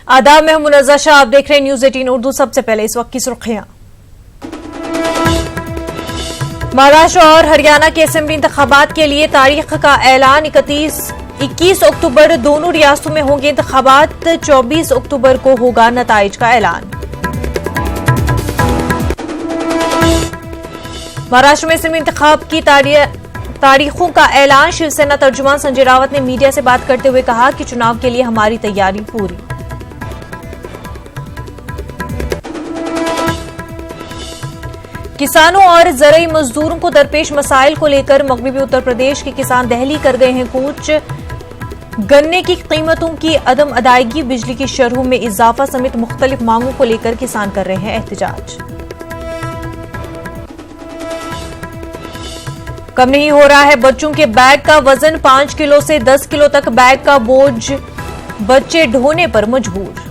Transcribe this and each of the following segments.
आदाब, मैं मुनज़्ज़र शाह, आप देख रहे हैं न्यूज़ 18 उर्दू। सबसे पहले इस वक्त की सुर्खियां। महाराष्ट्र और हरियाणा के असेंबली इंतखाबात के लिए तारीख का ऐलान। 21 अक्टूबर दोनों रियासतों में होंगे इंतखाबात। 24 अक्टूबर को होगा नताइज का ऐलान। महाराष्ट्र में असेंबली इंतखाब की तारीखों का ऐलान। शिवसेना तर्जुमान संजय रावत ने मीडिया से बात करते हुए कहा कि चुनाव के लिए हमारी तैयारी पूरी। किसानों और ज़रई मजदूरों को दरपेश मसाइल को लेकर मगरबी उत्तर प्रदेश के किसान दिल्ली कर गए हैं कूच। गन्ने की कीमतों की अदम अदायगी, बिजली की शरहों में इजाफा समेत मुख्तलिफ मांगों को लेकर किसान कर रहे हैं एहतजाज। कम नहीं हो रहा है बच्चों के बैग का वजन। 5 किलो से 10 किलो तक बैग का बोझ बच्चे ढोने पर मजबूर।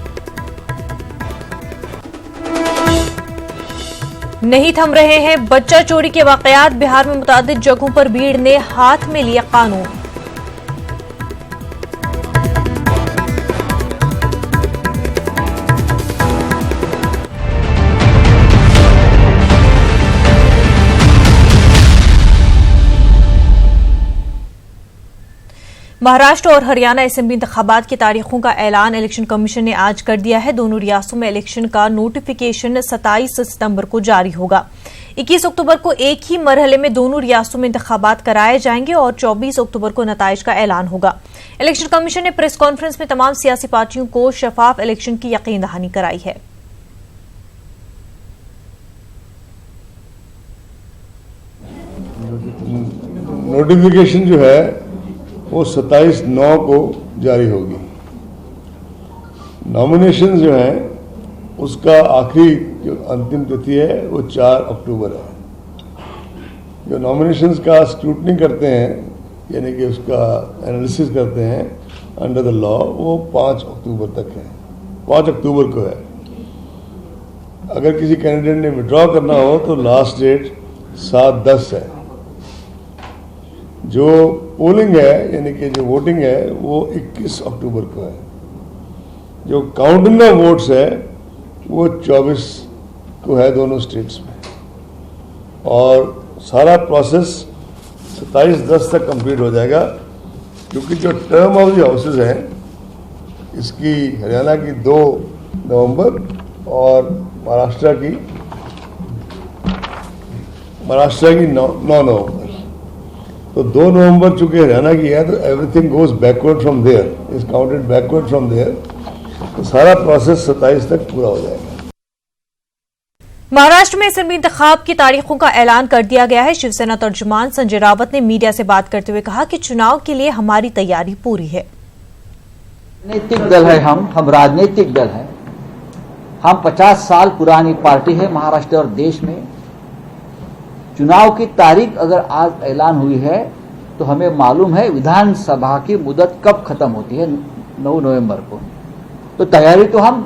नहीं थम रहे हैं बच्चा चोरी के वाकयात। बिहार में मुतादिद जगहों पर भीड़ ने हाथ में लिया कानून। महाराष्ट्र और हरियाणा असेंबली इंतखाबात की तारीखों का ऐलान इलेक्शन कमीशन ने आज कर दिया है। दोनों रियासतों में इलेक्शन का नोटिफिकेशन 27 सितंबर को जारी होगा। 21 अक्टूबर को एक ही मरहले में दोनों रियासतों में इंतखाबात कराए जाएंगे और 24 अक्टूबर को नताइज का ऐलान होगा। इलेक्शन कमीशन ने प्रेस कॉन्फ्रेंस में तमाम सियासी पार्टियों को शफाफ इलेक्शन की यकीन दहानी कराई है। नोटिफिकेशन जो है वो 27/9 को जारी होगी। नॉमिनेशन जो है उसका आखिरी जो अंतिम तिथि है वो 4 अक्टूबर है। जो नॉमिनेशंस का स्क्रूटनी करते हैं यानी कि उसका एनालिसिस करते हैं अंडर द लॉ, वो 5 अक्टूबर तक है। 5 अक्टूबर को है। अगर किसी कैंडिडेट ने विड्रॉ करना हो तो लास्ट डेट 7/10 है। जो पोलिंग है यानी कि जो वोटिंग है वो 21 अक्टूबर को है। जो काउंटिंग ऑफ वोट्स है वो 24 को है दोनों स्टेट्स में, और सारा प्रोसेस 27/10 तक कंप्लीट हो जाएगा। क्योंकि जो टर्म ऑफ द हाउसेज हैं इसकी हरियाणा की 2 नवंबर और महाराष्ट्र की 9 नवंबर। तो 2 नवंबर चूंकि हरियाणा की है तो everything goes backward from there, is counted backward from there. तो सारा प्रोसेस 27 तक पूरा हो जाएगा। महाराष्ट्र में असेंबली इंतखाब की तारीखों का ऐलान कर दिया गया है। शिवसेना तर्जुमान संजय रावत ने मीडिया से बात करते हुए कहा कि चुनाव के लिए हमारी तैयारी पूरी है। राजनीतिक दल है, हम राजनीतिक दल है। हम 50 साल पुरानी पार्टी है महाराष्ट्र और देश में। चुनाव की तारीख अगर आज ऐलान हुई है तो हमें मालूम है विधानसभा की मुदत कब खत्म होती है, 9 नवंबर को। तो तैयारी तो हम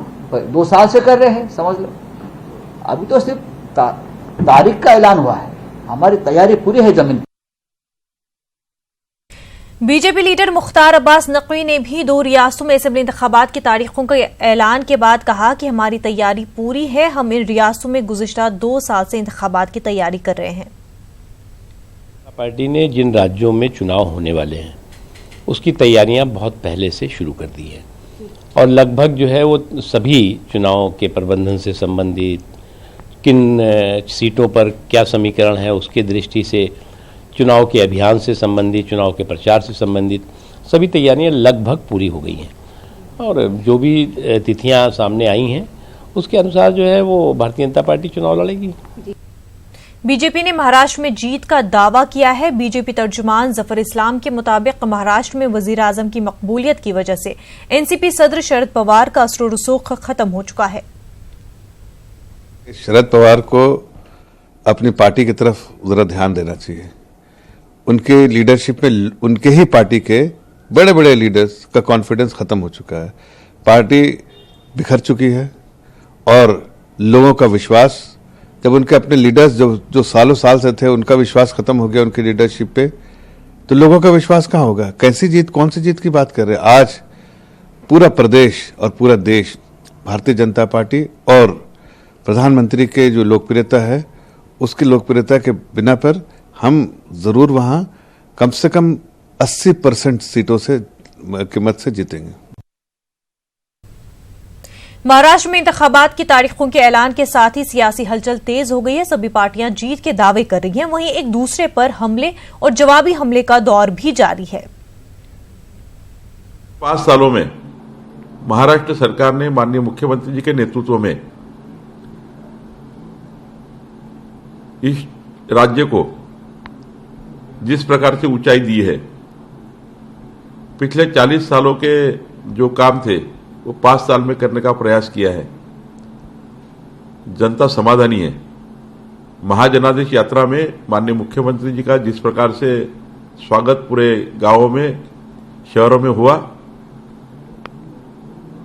2 साल से कर रहे हैं, समझ लो। अभी तो सिर्फ तारीख का ऐलान हुआ है, हमारी तैयारी पूरी है जमीन। बीजेपी लीडर मुख्तार अब्बास नकवी ने भी 2 रियासतों में असेंबली इंतखाबात की तारीखों के ऐलान के बाद कहा कि हमारी तैयारी पूरी है। हम इन रियासतों में गुज़िश्ता 2 साल से इंतखाबात की तैयारी कर रहे हैं। पार्टी ने जिन राज्यों में चुनाव होने वाले हैं उसकी तैयारियां बहुत पहले से शुरू कर दी है, और लगभग जो है वो सभी चुनाव के प्रबंधन से संबंधित, किन सीटों पर क्या समीकरण है उसके दृष्टि से, चुनाव के अभियान से संबंधित, चुनाव के प्रचार से संबंधित सभी तैयारियां लगभग पूरी हो गई हैं। और जो भी तिथियां सामने आई हैं उसके अनुसार जो है वो भारतीय जनता पार्टी चुनाव लड़ेगी। बीजेपी ने महाराष्ट्र में जीत का दावा किया है। बीजेपी तर्जुमान जफर इस्लाम के मुताबिक महाराष्ट्र में वजीर आजम की मकबूलियत की वजह से एनसीपी सदर शरद पवार का असर रसूख खत्म हो चुका है। शरद पवार को अपनी पार्टी की तरफ जरा ध्यान देना चाहिए। उनके लीडरशिप में उनके ही पार्टी के बड़े बड़े लीडर्स का कॉन्फिडेंस खत्म हो चुका है। पार्टी बिखर चुकी है और लोगों का विश्वास, जब उनके अपने लीडर्स जो सालों साल से थे उनका विश्वास खत्म हो गया उनकी लीडरशिप पे, तो लोगों का विश्वास कहाँ होगा? कैसी जीत, कौन सी जीत की बात कर रहे हैं? आज पूरा प्रदेश और पूरा देश भारतीय जनता पार्टी और प्रधानमंत्री के जो लोकप्रियता है उसकी लोकप्रियता के बिना पर हम जरूर वहां कम से कम 80% सीटों से की मत से जीतेंगे। महाराष्ट्र में इंतखाबात की तारीखों के ऐलान के साथ ही सियासी हलचल तेज हो गई है। सभी पार्टियां जीत के दावे कर रही हैं, वहीं एक दूसरे पर हमले और जवाबी हमले का दौर भी जारी है। 5 सालों में महाराष्ट्र सरकार ने माननीय मुख्यमंत्री जी के नेतृत्व में इस राज्य को जिस प्रकार से ऊंचाई दी है, पिछले 40 सालों के जो काम थे वो 5 साल में करने का प्रयास किया है। जनता समाधानी है। महाजनादेश यात्रा में माननीय मुख्यमंत्री जी का जिस प्रकार से स्वागत पूरे गांवों में, शहरों में हुआ,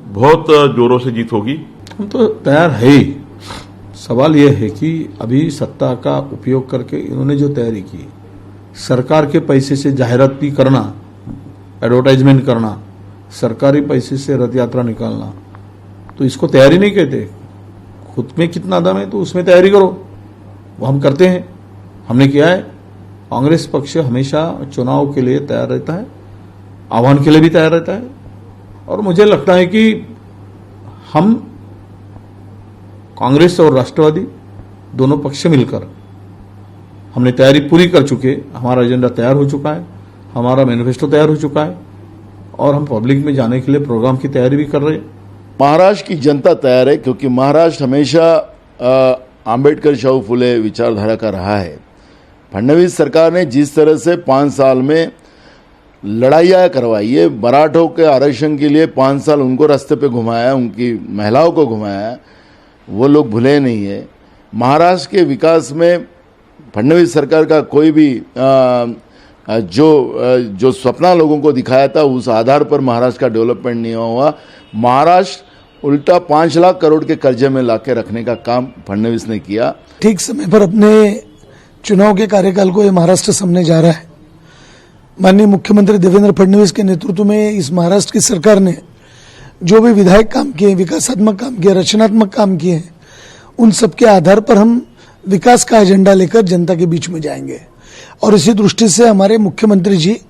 बहुत जोरों से जीत होगी। हम तो तैयार है ही। सवाल यह है कि अभी सत्ता का उपयोग करके इन्होंने जो तैयारी की, सरकार के पैसे से जाहिरात भी करना, एडवर्टाइजमेंट करना, सरकारी पैसे से रथ यात्रा निकालना, तो इसको तैयारी नहीं कहते। खुद में कितना दम है तो उसमें तैयारी करो, वो हम करते हैं, हमने किया है। कांग्रेस पक्ष हमेशा चुनाव के लिए तैयार रहता है, आह्वान के लिए भी तैयार रहता है, और मुझे लगता है कि हम कांग्रेस और राष्ट्रवादी दोनों पक्ष मिलकर हमने तैयारी पूरी कर चुके। हमारा एजेंडा तैयार हो चुका है, हमारा मैनिफेस्टो तैयार हो चुका है, और हम पब्लिक में जाने के लिए प्रोग्राम की तैयारी भी कर रहे हैं। महाराष्ट्र की जनता तैयार है, क्योंकि महाराष्ट्र हमेशा आंबेडकर शाहू फुले विचारधारा का रहा है। फडणवीस सरकार ने जिस तरह से 5 साल में लड़ाइयाँ करवाई है, मराठों के आरक्षण के लिए 5 साल उनको रास्ते पे घुमाया, उनकी महिलाओं को घुमाया, वो लोग भूले नहीं है। महाराष्ट्र के विकास में फडणवीस सरकार का कोई भी जो सपना लोगों को दिखाया था, उस आधार पर महाराष्ट्र का डेवलपमेंट नहीं हुआ। महाराष्ट्र उल्टा 5 लाख करोड़ के कर्जे में लाके रखने का काम फडणवीस ने किया। ठीक समय पर अपने चुनाव के कार्यकाल को ये महाराष्ट्र सामने जा रहा है। माननीय मुख्यमंत्री देवेंद्र फडणवीस के नेतृत्व में इस महाराष्ट्र की सरकार ने जो भी विधायक काम किए, विकासात्मक काम किए, रचनात्मक काम किए हैं, उन सब के आधार पर हम विकास का एजेंडा लेकर जनता के बीच में जाएंगे। और इसी दृष्टि से हमारे मुख्यमंत्री जी,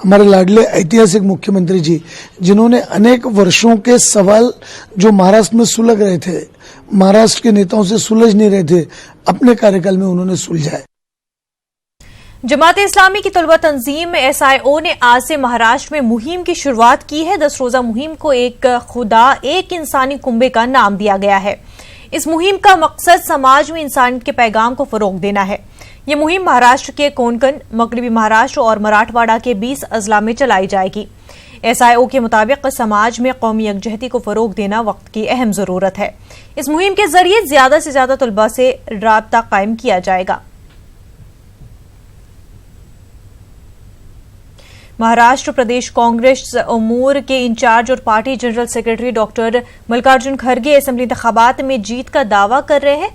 हमारे लाडले ऐतिहासिक मुख्यमंत्री जी, जिन्होंने अनेक वर्षों के सवाल जो महाराष्ट्र में सुलझ रहे थे, महाराष्ट्र के नेताओं से सुलझ नहीं रहे थे, अपने कार्यकाल में उन्होंने सुलझाए। जमात इस्लामी की तलबा तंजीम SIO ने आज से महाराष्ट्र में मुहिम की शुरुआत की है। 10 रोजा मुहिम को एक खुदा एक इंसानी कुंबे का नाम दिया गया है। इस मुहिम का मकसद समाज में इंसानियत के पैगाम को फरोग देना है। ये मुहिम महाराष्ट्र के कोंकण, मगरबी महाराष्ट्र और मराठवाड़ा के 20 अजला में चलाई जाएगी। SIO के मुताबिक समाज में कौमी यकजहती को फरोग देना वक्त की अहम जरूरत है। इस मुहिम के जरिए ज्यादा से ज्यादा तलबा से राब्ता कायम किया जाएगा। महाराष्ट्र प्रदेश कांग्रेस उमूर के इंचार्ज और party general secretary doctor Mallikarjun खड़गे असेंबली इंतखाबात में जीत का दावा कर रहे हैं।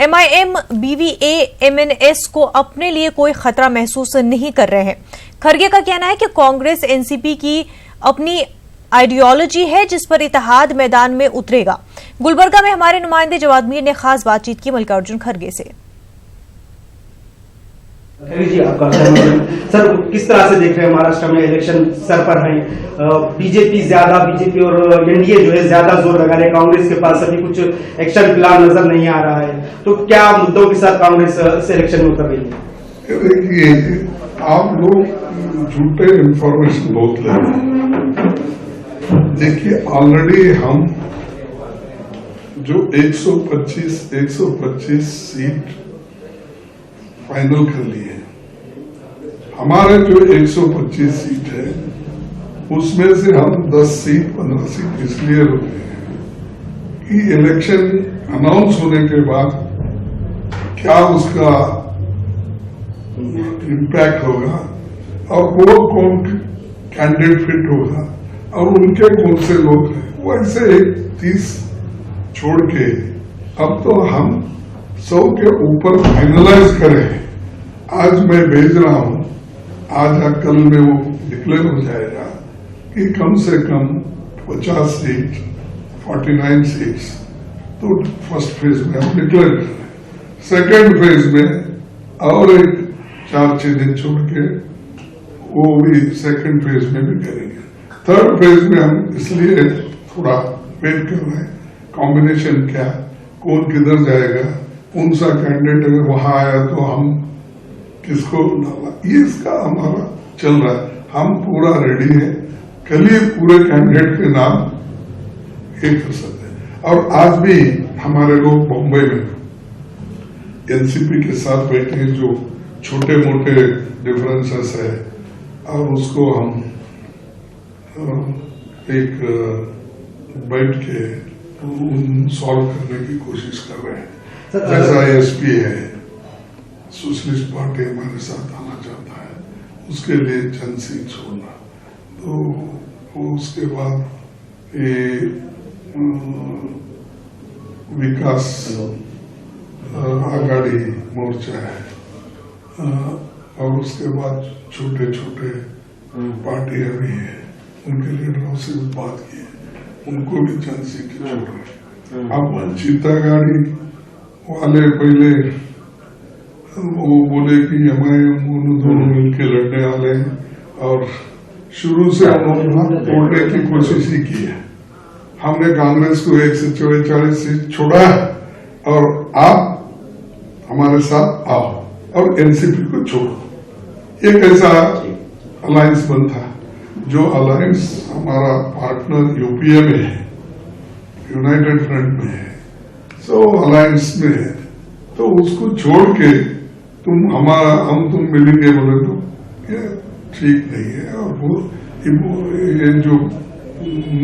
MIM BVA MNS को अपने लिए कोई खतरा महसूस नहीं कर रहे हैं। खड़गे का कहना है कि कांग्रेस NCP की अपनी आइडियोलॉजी है जिस पर इत्तेहाद मैदान में उतरेगा। गुलबर्गा में हमारे नुमाइंदे जवाद मीर ने खास बातचीत की मल्लिकार्जुन खड़गे से। जी आपका सर, किस तरह से देख रहे हैं महाराष्ट्र में इलेक्शन सर पर है, बीजेपी और एनडीए जो है ज्यादा जोर लगा रहे, कांग्रेस के पास अभी कुछ एक्शन प्लान नजर नहीं आ रहा है, तो क्या मुद्दों के साथ कांग्रेस इस इलेक्शन में उतर रही है? देखिए, आप लोग झूठे इंफॉर्मेशन बहुत ले रहे हैं। देखिए, ऑलरेडी हम जो 125 सीट फाइनल कर ली है। हमारे जो 125 सीट है उसमें से हम 10 सीट 15 सीट इसलिए रुके हैं कि इलेक्शन अनाउंस होने के बाद क्या उसका इम्पैक्ट होगा और वो कौन कैंडिडेट फिट होगा और उनके कौन से लोग हैं, वैसे 30 छोड़ के अब तो हम 100 के ऊपर फाइनलाइज करें। आज मैं भेज रहा हूं, आज या कल में वो डिक्लेयर हो जाएगा कि कम से कम 50 सीट, 49 सीट्स, तो फर्स्ट फेज में हम डिक्लेयर कर रहे हैं। सेकेंड फेज में और एक 4-6 दिन छोड़ के वो भी सेकेंड फेज में भी करेंगे। थर्ड फेज में हम इसलिए थोड़ा वेट कर रहे हैं, कॉम्बिनेशन क्या, कौन किधर जाएगा, कौन सा कैंडिडेट अगर वहां आया तो हम किसको डाला, ये इसका हमारा चल रहा है। हम पूरा रेडी है, कल ही पूरे कैंडिडेट के नाम एक कर सकते हैं। और आज भी हमारे लोग बॉम्बे में एनसीपी के साथ बैठे, जो छोटे मोटे डिफरेंसेस है और उसको हम एक बैठ के सॉल्व करने की कोशिश कर रहे हैं। जैसा एसपी है, सोशलिस्ट पार्टी हमारे साथ आना चाहता है, उसके लिए चंद सीट छोड़ना, तो उसके बाद ये विकास आघाड़ी मोर्चा है, और उसके बाद छोटे छोटे पार्टियां भी हैं, उनके लीडरों से भी बात की है, उनको भी चंद सीटें छोड़ रहे। अब चीता गाड़ी वाले पहले वो बोले कि हमें दोनों मिलकर लड़ने वाले हैं, और शुरू से उन्होंने तोड़ने की कोशिश ही की है। हमने कांग्रेस को 144 सीट छोड़ा है, और आप हमारे साथ आओ और एनसीपी को छोड़ो। एक ऐसा अलायंस बनता, जो अलायंस हमारा पार्टनर यूपीए में है, यूनाइटेड फ्रंट में है, सो अलायंस में है, तो उसको छोड़ के हम तुम मिलेंगे बोले तो ये ठीक नहीं है, और वो ये जो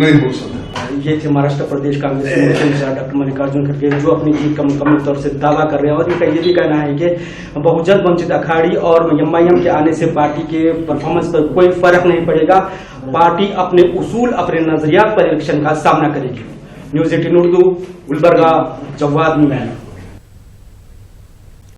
नहीं हो सकता। ये थे महाराष्ट्र प्रदेश कांग्रेस के डॉक्टर मल्लिकार्जुन खड़गे, जो अपनी जीत का मुकम्मल तौर से दावा कर रहे हैं, और इनका ये भी कहना है कि बहुजन वंचित अखाड़ी और एमआईएम के आने से पार्टी के परफॉर्मेंस पर कोई फर्क नहीं पड़ेगा। पार्टी अपने उसूल, अपने नजरियात पर इलेक्शन का सामना करेगी। न्यूज़ 18 उर्दू, गुलबर्गा, जवाद में।